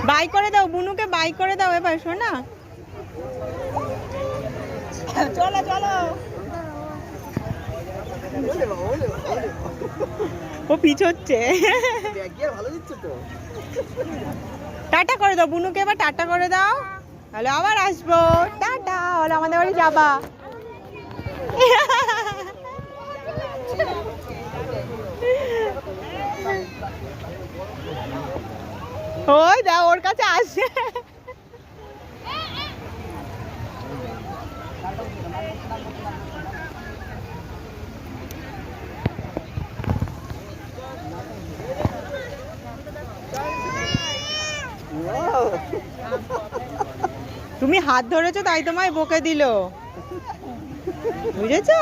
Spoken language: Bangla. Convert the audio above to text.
বাই করে দাও বুনুকে, বাই করে দাও এবার শোনা। চলো চলো, ও পিছোচ্ছে। টাটা করে দাও বুনুকে, এবার টাটা করে দাও। হ্যালো আবার আসবো, টাটা। হলো আমাদের বাড়ি যাবা? ওই দাও ওর কাছে আসে। তুমি হাত ধরেছো তাই তোমায় বকে দিল, বুঝেছো?